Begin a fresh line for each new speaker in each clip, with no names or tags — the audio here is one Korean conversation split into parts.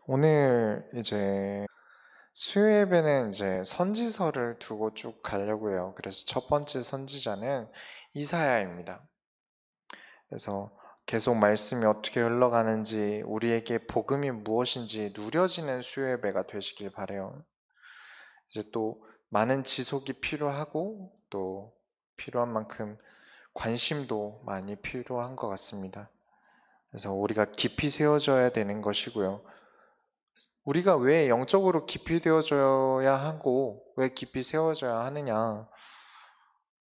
오늘 이제 수요예배는 이제 선지서를 두고 쭉 가려고 해요. 그래서 첫 번째 선지자는 이사야입니다. 그래서 계속 말씀이 어떻게 흘러가는지, 우리에게 복음이 무엇인지 누려지는 수요예배가 되시길 바래요. 이제 또 많은 지속이 필요하고 또 필요한 만큼 관심도 많이 필요한 것 같습니다. 그래서 우리가 깊이 세워져야 되는 것이고요. 우리가 왜 영적으로 깊이 되어져야 하고 왜 깊이 세워져야 하느냐?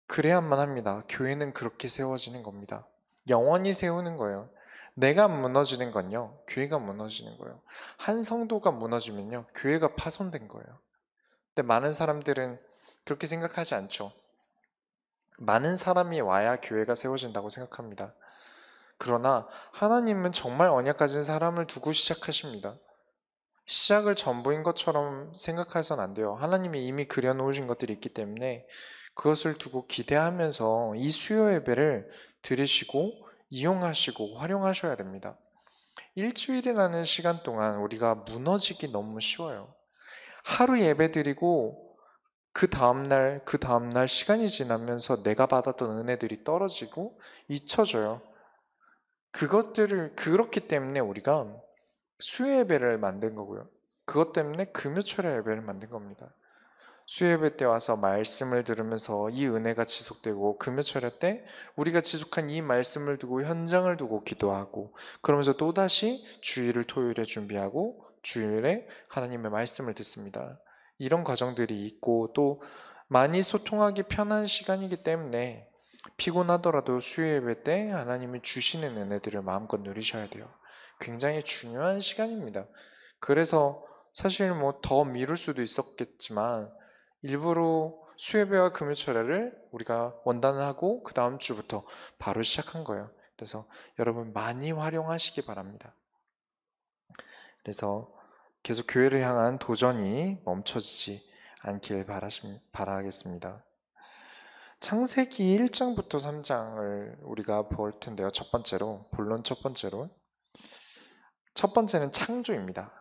그래야만 합니다. 교회는 그렇게 세워지는 겁니다. 영원히 세우는 거예요. 내가 무너지는 건요, 교회가 무너지는 거예요. 한 성도가 무너지면요, 교회가 파손된 거예요. 근데 많은 사람들은 그렇게 생각하지 않죠. 많은 사람이 와야 교회가 세워진다고 생각합니다. 그러나 하나님은 정말 언약 가진 사람을 두고 시작하십니다. 시작을 전부인 것처럼 생각해서는 안 돼요. 하나님이 이미 그려놓으신 것들이 있기 때문에 그것을 두고 기대하면서 이 수요 예배를 들으시고 이용하시고 활용하셔야 됩니다. 일주일이라는 시간 동안 우리가 무너지기 너무 쉬워요. 하루 예배 드리고 그 다음날 시간이 지나면서 내가 받았던 은혜들이 떨어지고 잊혀져요. 그것들을 그렇기 때문에 우리가 수요 예배를 만든 거고요. 그것 때문에 금요철에 예배를 만든 겁니다. 수요 예배 때 와서 말씀을 들으면서 이 은혜가 지속되고, 금요철에 때 우리가 지속한 이 말씀을 두고 현장을 두고 기도하고, 그러면서 또다시 주일을 토요일에 준비하고 주일에 하나님의 말씀을 듣습니다. 이런 과정들이 있고, 또 많이 소통하기 편한 시간이기 때문에 피곤하더라도 수요 예배 때 하나님이 주시는 은혜들을 마음껏 누리셔야 돼요. 굉장히 중요한 시간입니다. 그래서 사실 뭐 더 미룰 수도 있었겠지만 일부러 수요예배와 금요철회를 우리가 원단하고 그 다음 주부터 바로 시작한 거예요. 그래서 여러분 많이 활용하시기 바랍니다. 그래서 계속 교회를 향한 도전이 멈춰지지 않길 바라겠습니다. 창세기 1장부터 3장을 우리가 볼 텐데요. 본론 첫 번째로. 첫 번째는 창조입니다.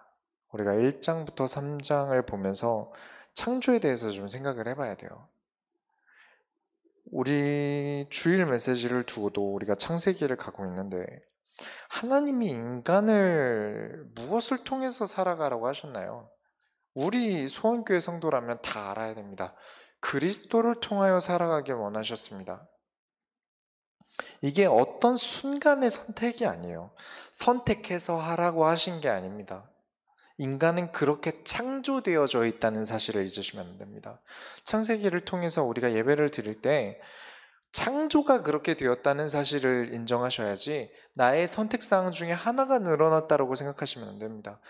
우리가 1장부터 3장을 보면서 창조에 대해서 좀 생각을 해봐야 돼요. 우리 주일 메시지를 두고도 우리가 창세기를 가고 있는데, 하나님이 인간을 무엇을 통해서 살아가라고 하셨나요? 우리 소원교회 성도라면 다 알아야 됩니다. 그리스도를 통하여 살아가길 원하셨습니다. 이게 어떤 순간의 선택이 아니에요. 선택해서 하라고 하신 게 아닙니다. 인간은 그렇게 창조되어져 있다는 사실을 잊으시면 안 됩니다. 창세기를 통해서 우리가 예배를 드릴 때 창조가 그렇게 되었다는 사실을 인정하셔야지 나의 선택사항 중에 하나가 늘어났다고 생각하시면 안 됩니다.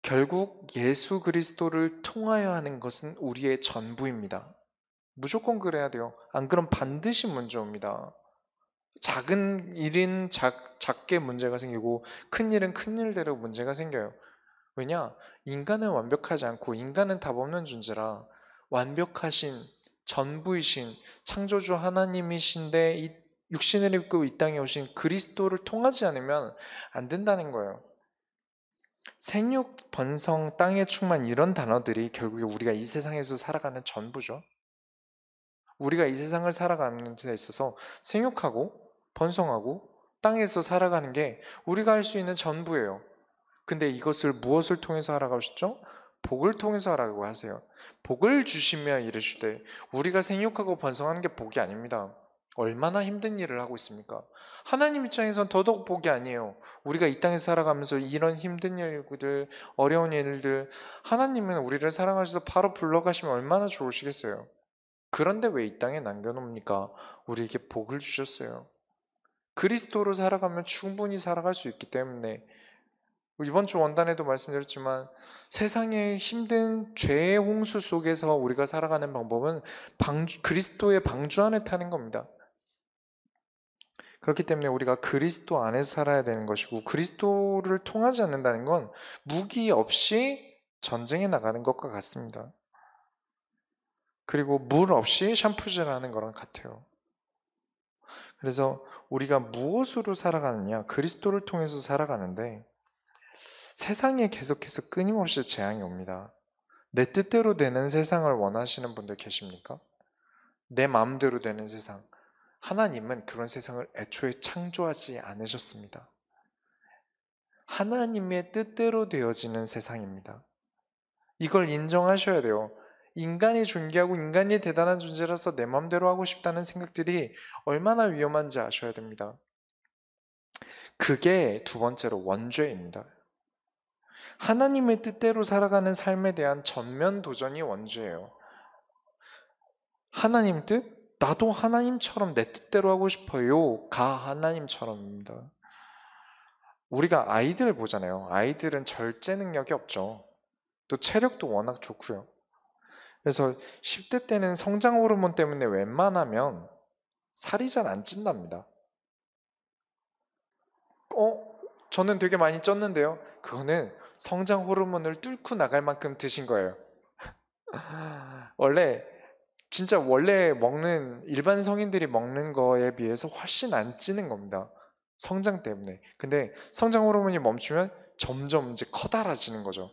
결국 예수 그리스도를 통하여 하는 것은 우리의 전부입니다. 무조건 그래야 돼요. 안 그럼 반드시 문제 옵니다. 작은 일은 작게 문제가 생기고 큰 일은 큰 일대로 문제가 생겨요. 왜냐? 인간은 완벽하지 않고 인간은 답 없는 존재라, 완벽하신 전부이신 창조주 하나님이신데 이 육신을 입고 이 땅에 오신 그리스도를 통하지 않으면 안 된다는 거예요. 생육, 번성, 땅의 충만, 이런 단어들이 결국에 우리가 이 세상에서 살아가는 전부죠. 우리가 이 세상을 살아가는 데 있어서 생육하고 번성하고 땅에서 살아가는 게 우리가 할 수 있는 전부예요. 근데 이것을 무엇을 통해서 하라고 하셨죠? 복을 통해서 하라고 하세요. 복을 주시며 이르시되, 우리가 생육하고 번성하는 게 복이 아닙니다. 얼마나 힘든 일을 하고 있습니까? 하나님 입장에선 더더욱 복이 아니에요. 우리가 이 땅에 살아가면서 이런 힘든 일들, 어려운 일들, 하나님은 우리를 사랑하셔서 바로 불러가시면 얼마나 좋으시겠어요. 그런데 왜 이 땅에 남겨놓습니까? 우리에게 복을 주셨어요. 그리스도로 살아가면 충분히 살아갈 수 있기 때문에, 이번 주 원단에도 말씀드렸지만 세상의 힘든 죄의 홍수 속에서 우리가 살아가는 방법은 그리스도의 방주 안에 타는 겁니다. 그렇기 때문에 우리가 그리스도 안에서 살아야 되는 것이고, 그리스도를 통하지 않는다는 건 무기 없이 전쟁에 나가는 것과 같습니다. 그리고 물 없이 샴푸질하는 거랑 같아요. 그래서 우리가 무엇으로 살아가느냐? 그리스도를 통해서 살아가는데, 세상에 계속해서 끊임없이 재앙이 옵니다. 내 뜻대로 되는 세상을 원하시는 분들 계십니까? 내 마음대로 되는 세상. 하나님은 그런 세상을 애초에 창조하지 않으셨습니다. 하나님의 뜻대로 되어지는 세상입니다. 이걸 인정하셔야 돼요. 인간이 존귀하고 인간이 대단한 존재라서 내 마음대로 하고 싶다는 생각들이 얼마나 위험한지 아셔야 됩니다. 그게 두 번째로 원죄입니다. 하나님의 뜻대로 살아가는 삶에 대한 전면 도전이 원죄예요. 하나님 뜻? 나도 하나님처럼 내 뜻대로 하고 싶어요. 가 하나님처럼입니다. 우리가 아이들 보잖아요. 아이들은 절제 능력이 없죠. 또 체력도 워낙 좋고요. 그래서 10대 때는 성장 호르몬 때문에 웬만하면 살이 잘 안 찐답니다. 저는 되게 많이 쪘는데요. 그거는 성장 호르몬을 뚫고 나갈 만큼 드신 거예요. 원래 먹는 일반 성인들이 먹는 거에 비해서 훨씬 안 찌는 겁니다. 성장 때문에. 근데 성장 호르몬이 멈추면 점점 이제 커다라지는 거죠.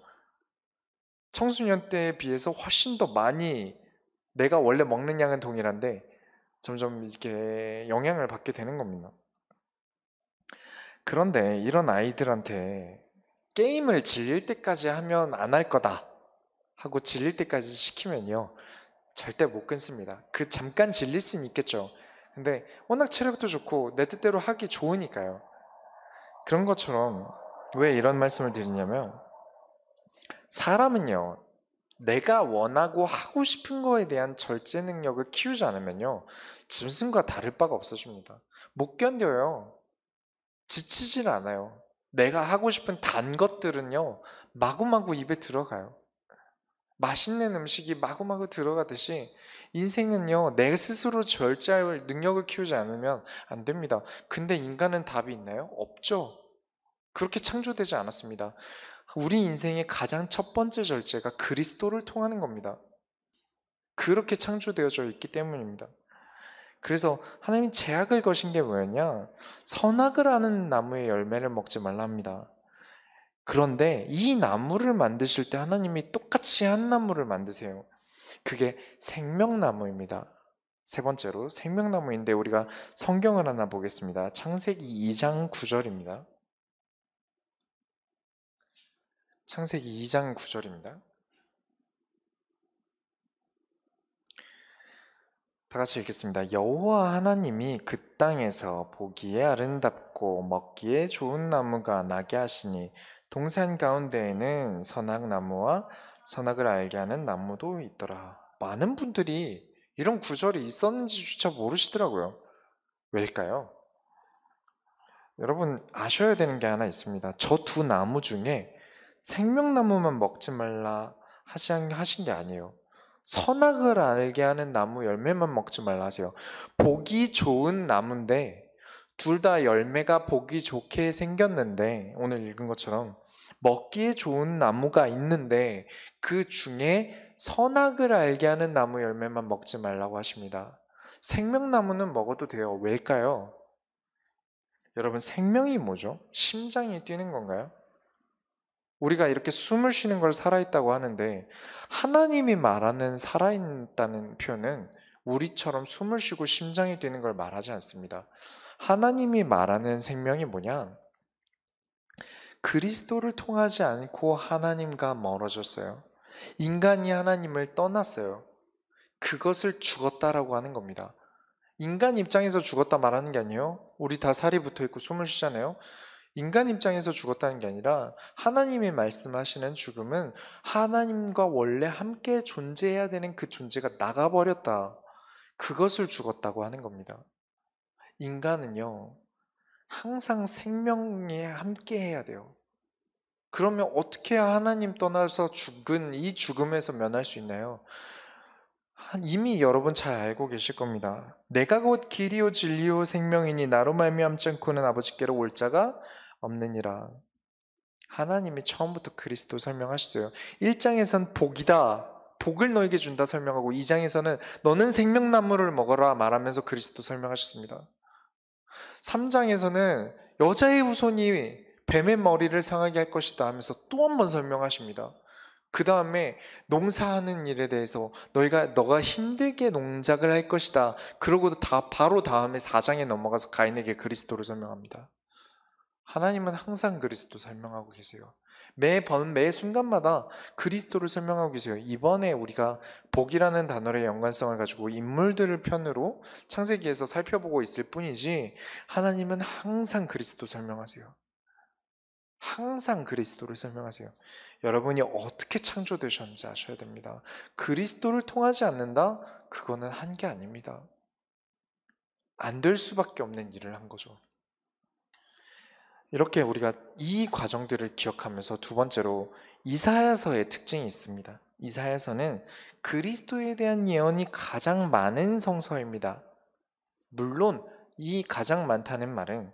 청소년 때에 비해서 훨씬 더 많이 내가 원래 먹는 양은 동일한데 점점 이렇게 영향을 받게 되는 겁니다. 그런데 이런 아이들한테 게임을 질릴 때까지 하면 안 할 거다 하고 질릴 때까지 시키면요 절대 못 끊습니다. 그 잠깐 질릴 수는 있겠죠. 근데 워낙 체력도 좋고 내 뜻대로 하기 좋으니까요. 그런 것처럼 왜 이런 말씀을 드리냐면 사람은요 내가 원하고 하고 싶은 거에 대한 절제 능력을 키우지 않으면요 짐승과 다를 바가 없어집니다. 못 견뎌요. 지치질 않아요. 내가 하고 싶은 단 것들은요 마구마구 입에 들어가요. 맛있는 음식이 마구마구 들어가듯이 인생은요 내 스스로 절제할 능력을 키우지 않으면 안 됩니다. 근데 인간은 답이 있나요? 없죠. 그렇게 창조되지 않았습니다. 우리 인생의 가장 첫 번째 절제가 그리스도를 통하는 겁니다. 그렇게 창조되어져 있기 때문입니다. 그래서 하나님이 제약을 거신 게 뭐였냐? 선악을 아는 나무의 열매를 먹지 말라 합니다. 그런데 이 나무를 만드실 때 하나님이 똑같이 한 나무를 만드세요. 그게 생명나무입니다. 세 번째로 생명나무인데 우리가 성경을 하나 보겠습니다. 창세기 2장 9절입니다. 창세기 2장 9절입니다. 다 같이 읽겠습니다. 여호와 하나님이 그 땅에서 보기에 아름답고 먹기에 좋은 나무가 나게 하시니 동산 가운데에는 선악나무와 선악을 알게 하는 나무도 있더라. 많은 분들이 이런 구절이 있었는지조차 모르시더라고요. 왜일까요? 여러분 아셔야 되는 게 하나 있습니다. 저 두 나무 중에 생명나무만 먹지 말라 하신 게 아니에요. 선악을 알게 하는 나무 열매만 먹지 말라 하세요. 보기 좋은 나무인데 둘 다 열매가 보기 좋게 생겼는데 오늘 읽은 것처럼 먹기에 좋은 나무가 있는데 그 중에 선악을 알게 하는 나무 열매만 먹지 말라고 하십니다. 생명나무는 먹어도 돼요. 왜일까요? 여러분 생명이 뭐죠? 심장이 뛰는 건가요? 우리가 이렇게 숨을 쉬는 걸 살아있다고 하는데 하나님이 말하는 살아있다는 표현은 우리처럼 숨을 쉬고 심장이 뛰는 걸 말하지 않습니다. 하나님이 말하는 생명이 뭐냐? 그리스도를 통하지 않고 하나님과 멀어졌어요. 인간이 하나님을 떠났어요. 그것을 죽었다라고 하는 겁니다. 인간 입장에서 죽었다 말하는 게 아니에요. 우리 다 살이 붙어 있고 숨을 쉬잖아요. 인간 입장에서 죽었다는 게 아니라 하나님이 말씀하시는 죽음은 하나님과 원래 함께 존재해야 되는 그 존재가 나가버렸다. 그것을 죽었다고 하는 겁니다. 인간은요, 항상 생명에 함께 해야 돼요. 그러면 어떻게 해야 하나님 떠나서 죽은 이 죽음에서 면할 수 있나요? 이미 여러분 잘 알고 계실 겁니다. 내가 곧 길이요 진리요 생명이니 나로 말미암지 않고는 아버지께로 올 자가 없느니라. 하나님이 처음부터 그리스도 설명하셨어요. 1장에선 복이다. 복을 너에게 준다 설명하고 2장에서는 너는 생명나무를 먹어라 말하면서 그리스도 설명하셨습니다. 3장에서는 여자의 후손이 뱀의 머리를 상하게 할 것이다 하면서 또 한 번 설명하십니다. 그 다음에 농사하는 일에 대해서 너가 힘들게 농작을 할 것이다. 그러고도 바로 다음에 4장에 넘어가서 가인에게 그리스도를 설명합니다. 하나님은 항상 그리스도 설명하고 계세요. 매 순간마다 그리스도를 설명하고 계세요. 이번에 우리가 복이라는 단어의 연관성을 가지고 인물들을 편으로 창세기에서 살펴보고 있을 뿐이지 하나님은 항상 그리스도 설명하세요. 항상 그리스도를 설명하세요. 여러분이 어떻게 창조되셨는지 아셔야 됩니다. 그리스도를 통하지 않는다? 그거는 한 게 아닙니다. 안 될 수밖에 없는 일을 한 거죠. 이렇게 우리가 이 과정들을 기억하면서 두 번째로 이사야서의 특징이 있습니다. 이사야서는 그리스도에 대한 예언이 가장 많은 성서입니다. 물론 이 가장 많다는 말은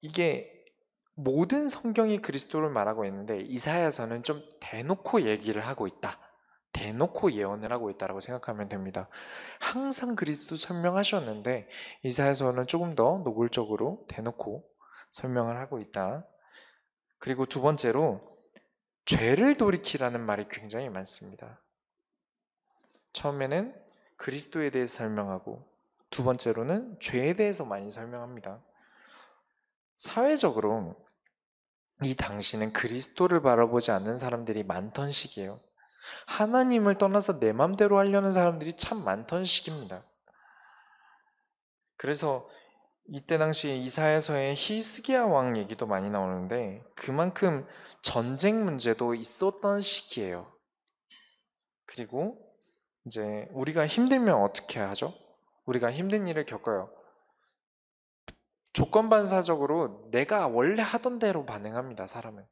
이게 모든 성경이 그리스도를 말하고 있는데 이사야서는 좀 대놓고 얘기를 하고 있다. 대놓고 예언을 하고 있다라고 생각하면 됩니다. 항상 그리스도 설명하셨는데 이사야서는 조금 더 노골적으로 대놓고 설명을 하고 있다. 그리고 두 번째로 죄를 돌이키라는 말이 굉장히 많습니다. 처음에는 그리스도에 대해서 설명하고 두 번째로는 죄에 대해서 많이 설명합니다. 사회적으로 이 당시는 그리스도를 바라보지 않는 사람들이 많던 시기예요. 하나님을 떠나서 내 맘대로 하려는 사람들이 참 많던 시기입니다. 그래서 이때 당시 이사야서에 히스기야 왕 얘기도 많이 나오는데 그만큼 전쟁 문제도 있었던 시기예요. 그리고 이제 우리가 힘들면 어떻게 하죠? 우리가 힘든 일을 겪어요. 조건반사적으로 내가 원래 하던 대로 반응합니다, 사람은.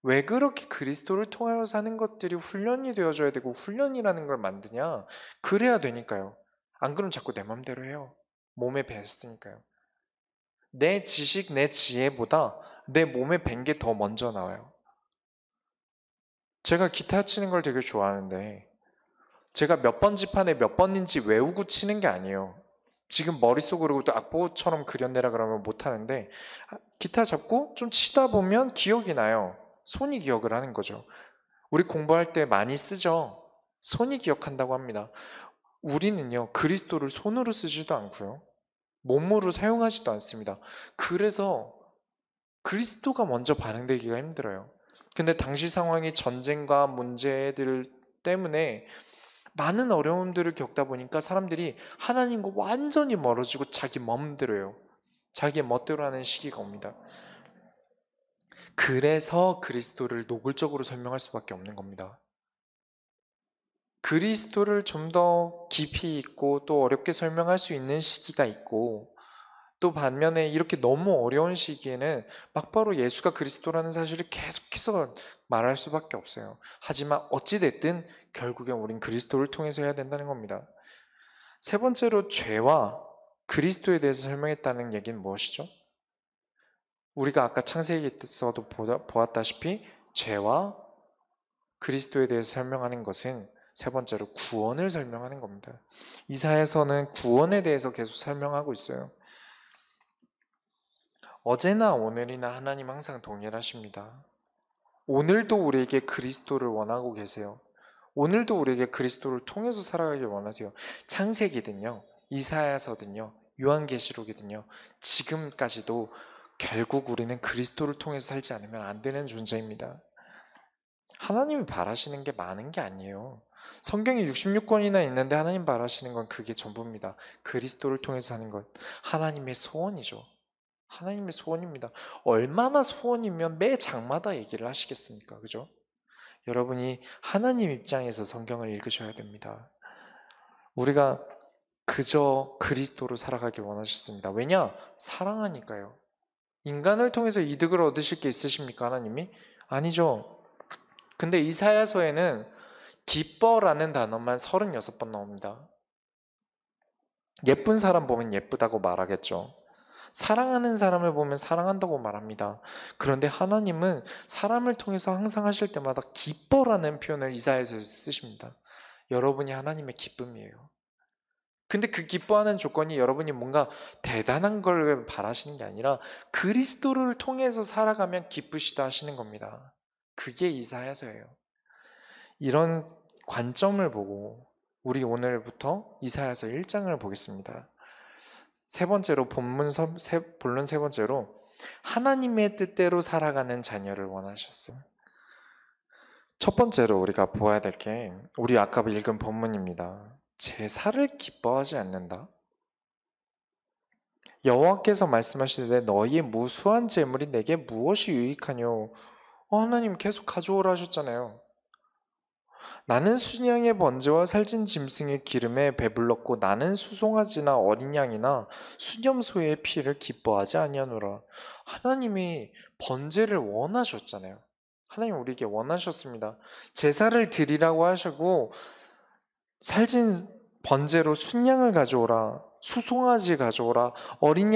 왜 그렇게 그리스도를 통하여 사는 것들이 훈련이 되어줘야 되고 훈련이라는 걸 만드냐? 그래야 되니까요. 안 그러면 자꾸 내 맘대로 해요. 몸에 뱄으니까요. 내 지식, 내 지혜보다 내 몸에 밴 게 더 먼저 나와요. 제가 기타 치는 걸 되게 좋아하는데 제가 몇 번 지판에 몇 번인지 외우고 치는 게 아니에요. 지금 머릿속으로 또 악보처럼 그려내라 그러면 못하는데 기타 잡고 좀 치다 보면 기억이 나요. 손이 기억을 하는 거죠. 우리 공부할 때 많이 쓰죠. 손이 기억한다고 합니다. 우리는요, 그리스도를 손으로 쓰지도 않고요. 몸으로 사용하지도 않습니다. 그래서 그리스도가 먼저 반응되기가 힘들어요. 근데 당시 상황이 전쟁과 문제들 때문에 많은 어려움들을 겪다 보니까 사람들이 하나님과 완전히 멀어지고 자기 맘대로 해요. 자기 멋대로 하는 시기가 옵니다. 그래서 그리스도를 노골적으로 설명할 수밖에 없는 겁니다. 그리스도를 좀 더 깊이 있고 또 어렵게 설명할 수 있는 시기가 있고 또 반면에 이렇게 너무 어려운 시기에는 막바로 예수가 그리스도라는 사실을 계속해서 말할 수밖에 없어요. 하지만 어찌됐든 결국엔 우린 그리스도를 통해서 해야 된다는 겁니다. 세 번째로 죄와 그리스도에 대해서 설명했다는 얘기는 무엇이죠? 우리가 아까 창세기에서도 보았다시피 죄와 그리스도에 대해서 설명하는 것은 세 번째로 구원을 설명하는 겁니다. 이사야서는 구원에 대해서 계속 설명하고 있어요. 어제나 오늘이나 하나님 항상 동일하십니다. 오늘도 우리에게 그리스도를 원하고 계세요. 오늘도 우리에게 그리스도를 통해서 살아가길 원하세요. 창세기든요, 이사야서든요, 요한계시록이든요, 지금까지도 결국 우리는 그리스도를 통해서 살지 않으면 안 되는 존재입니다. 하나님이 바라시는 게 많은 게 아니에요. 성경이 66권이나 있는데 하나님 바라시는 건 그게 전부입니다. 그리스도를 통해서 사는 것. 하나님의 소원이죠. 하나님의 소원입니다. 얼마나 소원이면 매 장마다 얘기를 하시겠습니까? 그죠? 여러분이 하나님 입장에서 성경을 읽으셔야 됩니다. 우리가 그저 그리스도로 살아가길 원하셨습니다. 왜냐? 사랑하니까요. 인간을 통해서 이득을 얻으실 게 있으십니까? 하나님이? 아니죠. 근데 이사야서에는 기뻐라는 단어만 36번 나옵니다. 예쁜 사람 보면 예쁘다고 말하겠죠. 사랑하는 사람을 보면 사랑한다고 말합니다. 그런데 하나님은 사람을 통해서 항상 하실 때마다 기뻐라는 표현을 이사야서에서 쓰십니다. 여러분이 하나님의 기쁨이에요. 근데 그 기뻐하는 조건이 여러분이 뭔가 대단한 걸 바라시는 게 아니라 그리스도를 통해서 살아가면 기쁘시다 하시는 겁니다. 그게 이사야서예요. 이런 관점을 보고 우리 오늘부터 이사야서 1장을 보겠습니다. 본론 세 번째로 하나님의 뜻대로 살아가는 자녀를 원하셨어요. 첫 번째로 우리가 보아야 될 게 우리 아까 읽은 본문입니다. 제사를 기뻐하지 않는다. 여호와께서 말씀하시되 너희의 무수한 재물이 내게 무엇이 유익하뇨? 하나님 계속 가져오라 하셨잖아요. 나는 순양의 번제와 살찐 짐승의 기름에 배불렀고 나는 수송아지나 어린 양이나 수염소의 피를 기뻐하지 아니하노라. 하나님이 번제를 원하셨잖아요. 하나님 우리에게 원하셨습니다. 제사를 드리라고 하시고 살찐 번제로 순양을 가져오라, 수송아지 가져오라, 어린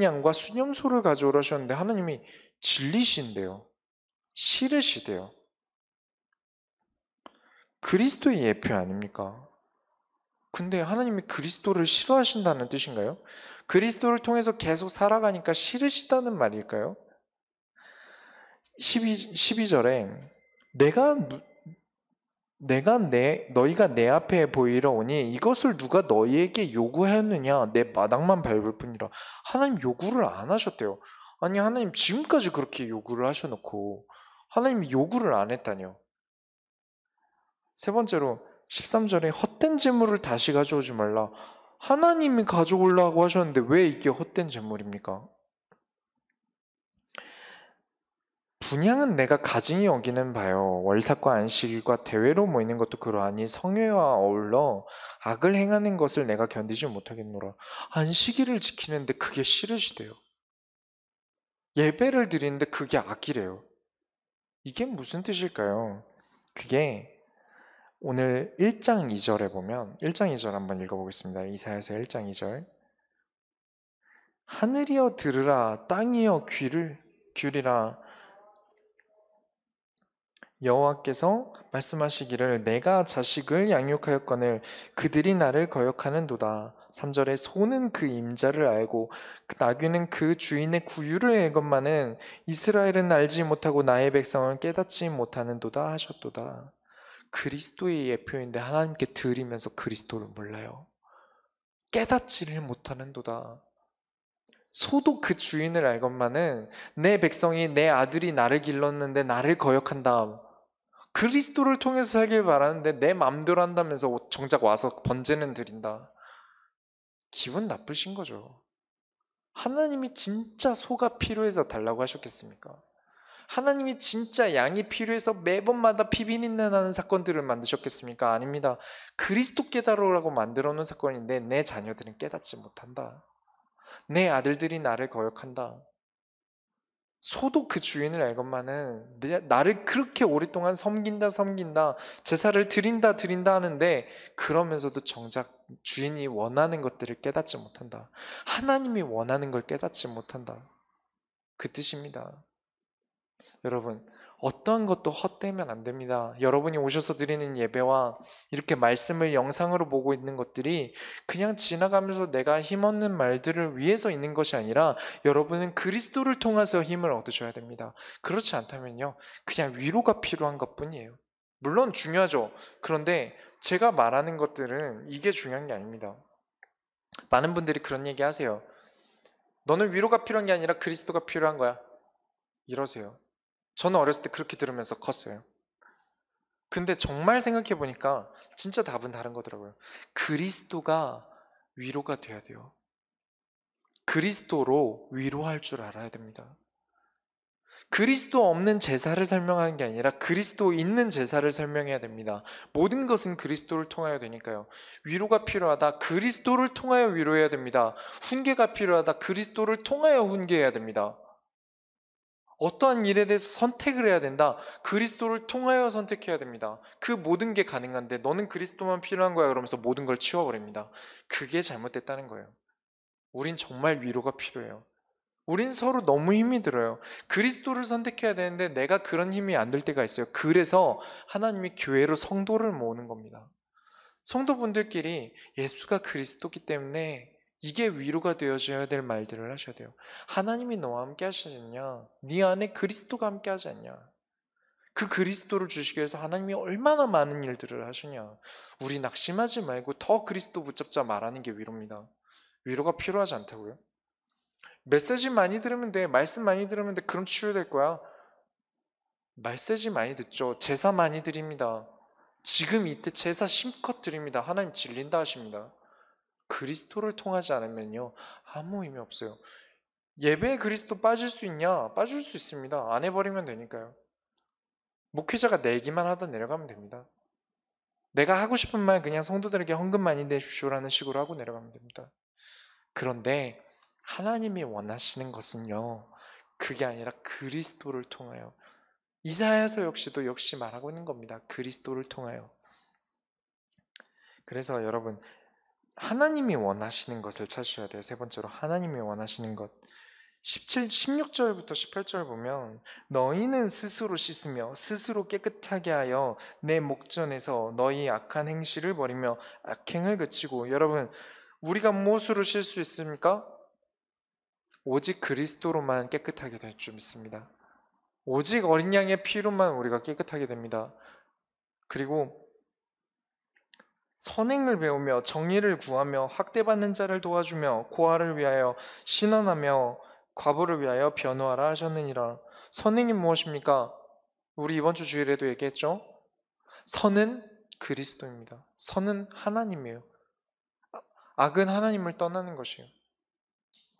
양과 수염소를 가져오라 하셨는데 하나님이 질리신대요. 싫으시대요. 그리스도의 예표 아닙니까? 근데 하나님이 그리스도를 싫어하신다는 뜻인가요? 그리스도를 통해서 계속 살아가니까 싫으시다는 말일까요? 12절에 너희가 내 앞에 보이러 오니 이것을 누가 너희에게 요구했느냐? 내 마당만 밟을 뿐이라. 하나님 요구를 안 하셨대요. 아니 하나님 지금까지 그렇게 요구를 하셔놓고 하나님이 요구를 안 했다뇨. 세 번째로 13절에 헛된 재물을 다시 가져오지 말라. 하나님이 가져오려고 하셨는데 왜 이게 헛된 재물입니까? 분향은 내가 가증히 여기는 바요. 월삭과 안식일과 대회로 모이는 것도 그러하니 성회와 어울러 악을 행하는 것을 내가 견디지 못하겠노라. 안식일을 지키는데 그게 싫으시대요. 예배를 드리는데 그게 악이래요. 이게 무슨 뜻일까요? 그게 오늘 1장 2절에 보면 1장 2절 한번 읽어보겠습니다. 이사야서 1장 2절 하늘이여 들으라 땅이여 귀리라 여호와께서 말씀하시기를 내가 자식을 양육하였거늘 그들이 나를 거역하는도다. 3절에 소는 그 임자를 알고 나귀는 그 주인의 구유를 알건만은 이스라엘은 알지 못하고 나의 백성은 깨닫지 못하는도다 하셨도다. 그리스도의 예표인데 하나님께 드리면서 그리스도를 몰라요. 깨닫지를 못하는도다. 소도 그 주인을 알건만은 내 백성이 내 아들이 나를 길렀는데 나를 거역한다. 그리스도를 통해서 살길 바라는데 내 맘대로 한다면서 정작 와서 번제는 드린다. 기분 나쁘신 거죠. 하나님이 진짜 소가 필요해서 달라고 하셨겠습니까? 하나님이 진짜 양이 필요해서 매번마다 피비린내 나는 사건들을 만드셨겠습니까? 아닙니다. 그리스도 깨달으라고 만들어 놓은 사건인데 내 자녀들은 깨닫지 못한다. 내 아들들이 나를 거역한다. 소도 그 주인을 알건만은 나를 그렇게 오랫동안 섬긴다 제사를 드린다 하는데 그러면서도 정작 주인이 원하는 것들을 깨닫지 못한다. 하나님이 원하는 걸 깨닫지 못한다. 그 뜻입니다. 여러분 어떠한 것도 헛되면 안 됩니다. 여러분이 오셔서 드리는 예배와 이렇게 말씀을 영상으로 보고 있는 것들이 그냥 지나가면서 내가 힘없는 말들을 위해서 있는 것이 아니라 여러분은 그리스도를 통해서 힘을 얻으셔야 됩니다. 그렇지 않다면요 그냥 위로가 필요한 것뿐이에요. 물론 중요하죠. 그런데 제가 말하는 것들은 이게 중요한 게 아닙니다. 많은 분들이 그런 얘기 하세요. 너는 위로가 필요한 게 아니라 그리스도가 필요한 거야. 이러세요. 저는 어렸을 때 그렇게 들으면서 컸어요. 근데 정말 생각해 보니까 진짜 답은 다른 거더라고요. 그리스도가 위로가 돼야 돼요. 그리스도로 위로할 줄 알아야 됩니다. 그리스도 없는 제사를 설명하는 게 아니라 그리스도 있는 제사를 설명해야 됩니다. 모든 것은 그리스도를 통하여 되니까요. 위로가 필요하다. 그리스도를 통하여 위로해야 됩니다. 훈계가 필요하다. 그리스도를 통하여 훈계해야 됩니다. 어떠한 일에 대해서 선택을 해야 된다. 그리스도를 통하여 선택해야 됩니다. 그 모든 게 가능한데 너는 그리스도만 필요한 거야 그러면서 모든 걸 치워버립니다. 그게 잘못됐다는 거예요. 우린 정말 위로가 필요해요. 우린 서로 너무 힘이 들어요. 그리스도를 선택해야 되는데 내가 그런 힘이 안 들 때가 있어요. 그래서 하나님이 교회로 성도를 모으는 겁니다. 성도분들끼리 예수가 그리스도기 때문에 이게 위로가 되어줘야 될 말들을 하셔야 돼요. 하나님이 너와 함께 하시지 않냐? 네 안에 그리스도가 함께 하지 않냐? 그 그리스도를 주시기 위해서 하나님이 얼마나 많은 일들을 하셨냐? 우리 낙심하지 말고 더 그리스도 붙잡자 말하는 게 위로입니다. 위로가 필요하지 않다고요? 메시지 많이 들으면 돼. 말씀 많이 들으면 돼. 그럼 치유될 거야. 메시지 많이 듣죠. 제사 많이 드립니다. 지금 이때 제사 심껏 드립니다. 하나님 질린다 하십니다. 그리스도를 통하지 않으면요, 아무 의미 없어요. 예배에 그리스도 빠질 수 있냐? 빠질 수 있습니다. 안 해버리면 되니까요. 목회자가 내기만 하다 내려가면 됩니다. 내가 하고 싶은 말 그냥 성도들에게 헌금 많이 내십시오라는 식으로 하고 내려가면 됩니다. 그런데 하나님이 원하시는 것은요, 그게 아니라 그리스도를 통하여, 이사야서 역시 말하고 있는 겁니다. 그리스도를 통하여. 그래서 여러분, 하나님이 원하시는 것을 찾으셔야 돼요. 세 번째로 하나님이 원하시는 것. 16절부터 18절 보면 너희는 스스로 씻으며 스스로 깨끗하게 하여 내 목전에서 너희 악한 행실을 버리며 악행을 그치고. 여러분, 우리가 무엇으로 쉴 수 있습니까? 오직 그리스도로만 깨끗하게 될 줄 믿습니다. 오직 어린 양의 피로만 우리가 깨끗하게 됩니다. 그리고 선행을 배우며 정의를 구하며 학대받는 자를 도와주며 고아를 위하여 신원하며 과부를 위하여 변호하라 하셨느니라. 선행이 무엇입니까? 우리 이번 주 주일에도 얘기했죠? 선은 그리스도입니다. 선은 하나님이에요. 악은 하나님을 떠나는 것이에요.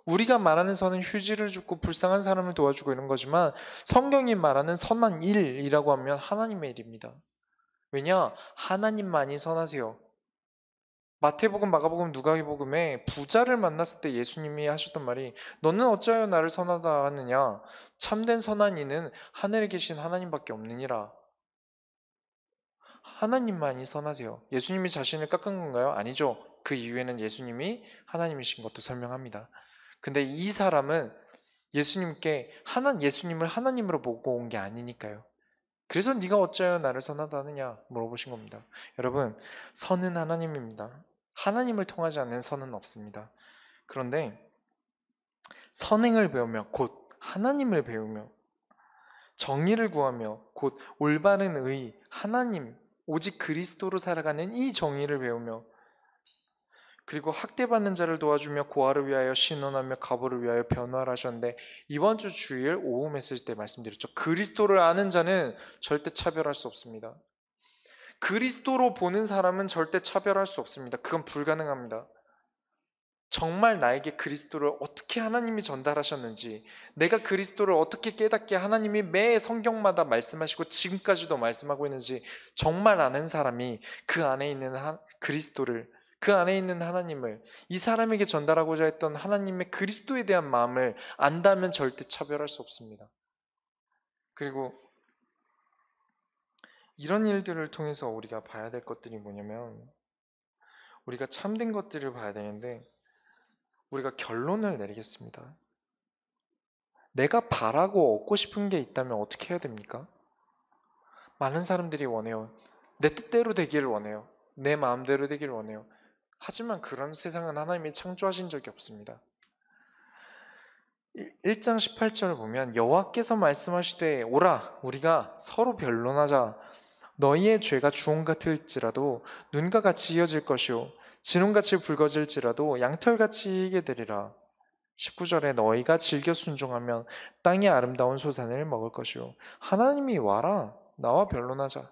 우리가 말하는 선은 휴지를 줍고 불쌍한 사람을 도와주고 이런 거지만, 성경이 말하는 선한 일이라고 하면 하나님의 일입니다. 왜냐? 하나님만이 선하세요. 마태복음, 마가복음, 누가복음에 부자를 만났을 때 예수님이 하셨던 말이, 너는 어찌하여 나를 선하다 하느냐? 참된 선한 이는 하늘에 계신 하나님밖에 없느니라. 하나님만이 선하세요. 예수님이 자신을 깎은 건가요? 아니죠. 그 이유에는 예수님이 하나님이신 것도 설명합니다. 근데 이 사람은 예수님을 하나님으로 보고 온 게 아니니까요. 그래서 네가 어찌하여 나를 선하다 하느냐 물어보신 겁니다. 여러분, 선은 하나님입니다. 하나님을 통하지 않는 선은 없습니다. 그런데 선행을 배우며 곧 하나님을 배우며 정의를 구하며 곧 올바른 의, 하나님, 오직 그리스도로 살아가는 이 정의를 배우며, 그리고 학대받는 자를 도와주며 고아를 위하여 신원하며 과부를 위하여 변호하라 하셨는데, 이번 주 주일 오후 메시지 때 말씀드렸죠. 그리스도를 아는 자는 절대 차별할 수 없습니다. 그리스도로 보는 사람은 절대 차별할 수 없습니다. 그건 불가능합니다. 정말 나에게 그리스도를 어떻게 하나님이 전달하셨는지, 내가 그리스도를 어떻게 깨닫게 하나님이 매 성경마다 말씀하시고 지금까지도 말씀하고 있는지 정말 아는 사람이 그 안에 있는 그리스도를, 그 안에 있는 하나님을, 이 사람에게 전달하고자 했던 하나님의 그리스도에 대한 마음을 안다면 절대 차별할 수 없습니다. 그리고 이런 일들을 통해서 우리가 봐야 될 것들이 뭐냐면, 우리가 참된 것들을 봐야 되는데, 우리가 결론을 내리겠습니다. 내가 바라고 얻고 싶은 게 있다면 어떻게 해야 됩니까? 많은 사람들이 원해요. 내 뜻대로 되기를 원해요. 내 마음대로 되기를 원해요. 하지만 그런 세상은 하나님이 창조하신 적이 없습니다. 1장 18절을 보면 여호와께서 말씀하시되 오라 우리가 서로 변론하자. 너희의 죄가 주홍 같을지라도 눈과 같이 이어질 것이요 진홍같이 붉어질지라도 양털같이 희게 되리라. 19절에 너희가 즐겨 순종하면 땅의 아름다운 소산을 먹을 것이요. 하나님이 와라 나와 변론하자.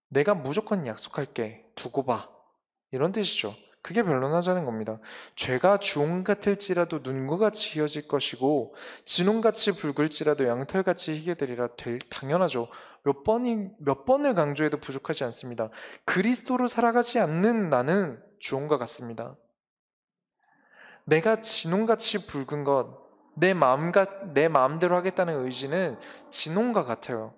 내가 무조건 약속할게 두고 봐, 이런 뜻이죠. 그게 변론하자는 겁니다. 죄가 주홍 같을지라도 눈과 같이 이어질 것이고 진홍같이 붉을지라도 양털같이 희게 되리라. 당연하죠. 몇 번을 강조해도 부족하지 않습니다. 그리스도로 살아가지 않는 나는 주홍과 같습니다. 내가 진홍같이 붉은 것, 내 마음대로 하겠다는 의지는 진홍과 같아요.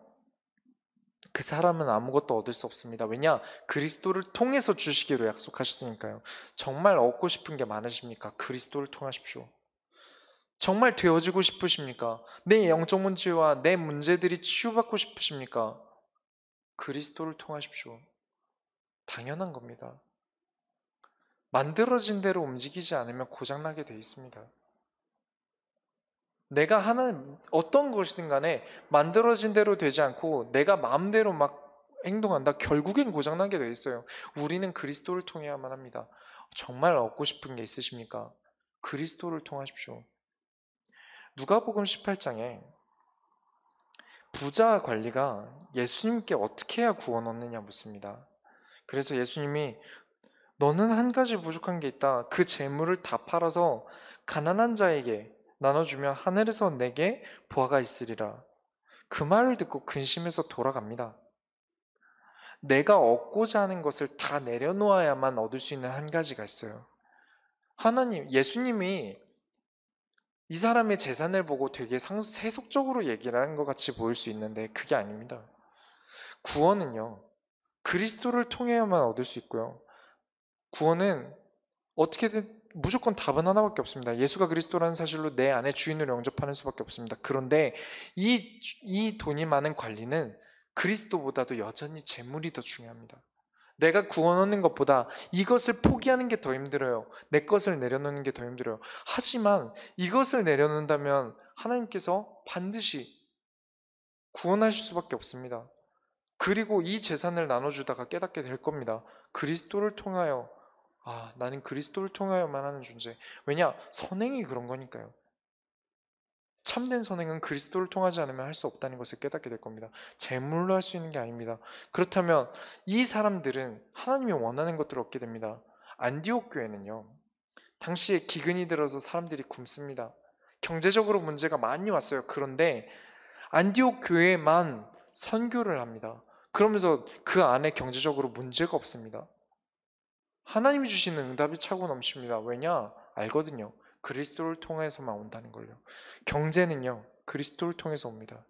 그 사람은 아무것도 얻을 수 없습니다. 왜냐? 그리스도를 통해서 주시기로 약속하셨으니까요. 정말 얻고 싶은 게 많으십니까? 그리스도를 통하십시오. 정말 되어지고 싶으십니까? 내 영적 문제와 내 문제들이 치유받고 싶으십니까? 그리스도를 통하십시오. 당연한 겁니다. 만들어진 대로 움직이지 않으면 고장나게 돼 있습니다. 내가 하는 어떤 것이든 간에 만들어진 대로 되지 않고 내가 마음대로 막 행동한다. 결국엔 고장나게 돼 있어요. 우리는 그리스도를 통해야만 합니다. 정말 얻고 싶은 게 있으십니까? 그리스도를 통하십시오. 누가복음 18장에 부자 관리가 예수님께 어떻게 해야 구원 얻느냐 묻습니다. 그래서 예수님이 너는 한 가지 부족한 게 있다. 그 재물을 다 팔아서 가난한 자에게 나눠주면 하늘에서 내게 보화가 있으리라. 그 말을 듣고 근심해서 돌아갑니다. 내가 얻고자 하는 것을 다 내려놓아야만 얻을 수 있는 한 가지가 있어요. 예수님이 이 사람의 재산을 보고 되게 세속적으로 얘기를 하는 것 같이 보일 수 있는데 그게 아닙니다. 구원은요, 그리스도를 통해야만 얻을 수 있고요. 구원은 어떻게든 무조건 답은 하나밖에 없습니다. 예수가 그리스도라는 사실로 내 안에 주인을 영접하는 수밖에 없습니다. 그런데 이 돈이 많은 관리는 그리스도보다도 여전히 재물이 더 중요합니다. 내가 구원 얻는 것보다 이것을 포기하는 게 더 힘들어요. 내 것을 내려놓는 게 더 힘들어요. 하지만 이것을 내려놓는다면 하나님께서 반드시 구원하실 수밖에 없습니다. 그리고 이 재산을 나눠주다가 깨닫게 될 겁니다. 그리스도를 통하여 나는 그리스도를 통하여만 하는 존재. 왜냐? 선행이 그런 거니까요. 참된 선행은 그리스도를 통하지 않으면 할 수 없다는 것을 깨닫게 될 겁니다. 재물로 할 수 있는 게 아닙니다. 그렇다면 이 사람들은 하나님이 원하는 것들을 얻게 됩니다. 안디옥 교회는요, 당시에 기근이 들어서 사람들이 굶습니다. 경제적으로 문제가 많이 왔어요. 그런데 안디옥 교회만 선교를 합니다. 그러면서 그 안에 경제적으로 문제가 없습니다. 하나님이 주시는 응답이 차고 넘칩니다. 왜냐? 알거든요. 그리스도를 통해서만 온다는 걸요. 경제는요, 그리스도를 통해서 옵니다.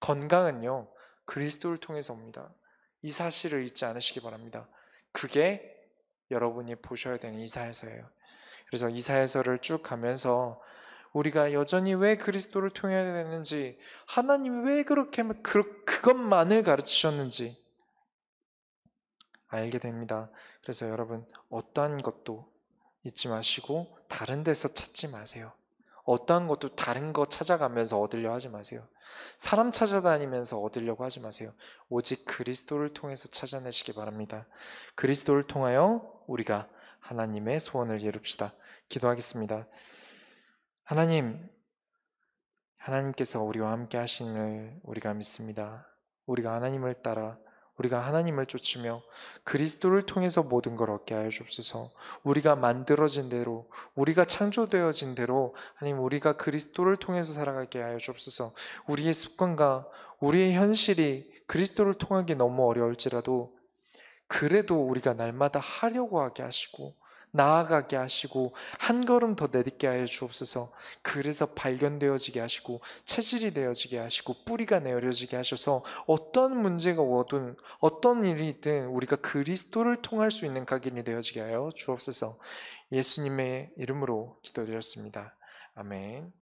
건강은요, 그리스도를 통해서 옵니다. 이 사실을 잊지 않으시기 바랍니다. 그게 여러분이 보셔야 되는 이사야서예요. 그래서 이사야서를 쭉 가면서 우리가 여전히 왜 그리스도를 통해야 되는지, 하나님이 왜 그렇게 그것만을 가르치셨는지 알게 됩니다. 그래서 여러분, 어떠한 것도 잊지 마시고 다른 데서 찾지 마세요. 어떠한 것도 다른 거 찾아가면서 얻으려 하지 마세요. 사람 찾아다니면서 얻으려고 하지 마세요. 오직 그리스도를 통해서 찾아내시기 바랍니다. 그리스도를 통하여 우리가 하나님의 소원을 이룹시다. 기도하겠습니다. 하나님께서 우리와 함께 하심을 우리가 믿습니다. 우리가 하나님을 따라 우리가 하나님을 쫓으며 그리스도를 통해서 모든 걸 얻게 하여 주옵소서. 우리가 만들어진 대로, 우리가 창조되어진 대로 하나님, 우리가 그리스도를 통해서 살아가게 하여 주옵소서. 우리의 습관과 우리의 현실이 그리스도를 통하기 너무 어려울지라도 그래도 우리가 날마다 하려고 하게 하시고 나아가게 하시고 한 걸음 더 내딛게 하여 주옵소서. 그래서 발견되어지게 하시고 체질이 되어지게 하시고 뿌리가 내어려지게 하셔서 어떤 문제가 오든 어떤 일이 있든 우리가 그리스도를 통할 수 있는 각인이 되어지게 하여 주옵소서. 예수님의 이름으로 기도드렸습니다. 아멘.